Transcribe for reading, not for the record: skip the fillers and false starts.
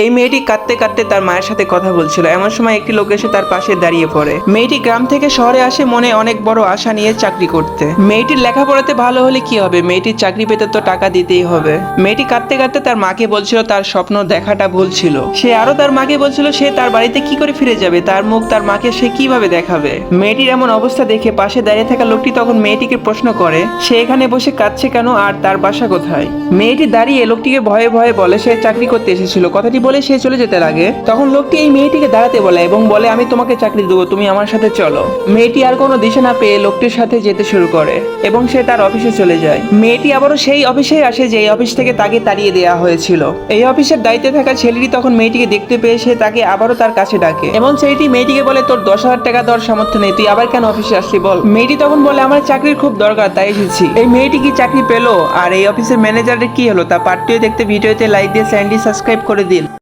এই মেয়েটি কাঁদতে কাঁদতে তার মায়ের সাথে কথা বলছিল। এমন সময় একটি লোক এসে তার পাশে দাঁড়িয়ে পড়ে। মেয়েটি গ্রাম থেকে শহরে আসে মনে অনেক বড় আশা নিয়ে চাকরি করতে। মেয়েটির লেখাপড়াতে ভালো হলে কি হবে, মেয়েটির চাকরি পেতে তো টাকা দিতেই হবে। মেয়েটি কাঁদতে কাঁদতে তার মাকে বলছিল তার স্বপ্ন দেখাটা ভুল ছিল। সে আরো তার মাকে বলছিল সে তার বাড়িতে কি করে ফিরে যাবে, তার মুখ তার মাকে সে কিভাবে দেখাবে। মেয়েটির এমন অবস্থা দেখে পাশে দাঁড়িয়ে থাকা লোকটি তখন মেয়েটিকে প্রশ্ন করে সে এখানে বসে কাঁদছে কেন আর তার বাসা কোথায়। মেয়েটি দাঁড়িয়ে লোকটিকে ভয়ে ভয়ে বলে সে চাকরি করতে এসেছিল। কথাটি বলে সে চলে যেতে লাগে। তখন লোকটি এই মেয়েটিকে দাঁড়াতে বলে এবং বলে আমি তোমাকে চাকরি দেবো, তুমি আমার সাথে চলো। মেয়েটি আর কোনো দিশা না পেয়ে লোকটির সাথে যেতে শুরু করে এবং সে তার অফিসে চলে যায়। মেয়েটি আবারও সেই অফিসে আসে যে অফিস থেকে তাকে তাড়িয়ে দেওয়া হয়েছিল। এই অফিসের দায়িত্বে থাকা ছেলেটি তখন মেয়েটিকে দেখতে পেয়ে সে তাকে আবারও তার কাছে ডাকে এবং ছেলেটি মেয়েটিকে বলে তোর 10,000 টাকা দেওয়ার সামর্থ্য নেই, তুই আবার কেন অফিসে আসলি বল। মেয়েটি তখন বলে আমার চাকরির খুব দরকার তাই এসেছি। এই মেয়েটি কি চাকরি পেলো আর এই অফিসের ম্যানেজারের কি হলো তা পার্ট 2 দেখতে ভিডিওতে লাইক দিয়ে চ্যানেলটি সাবস্ক্রাইব করে দিন।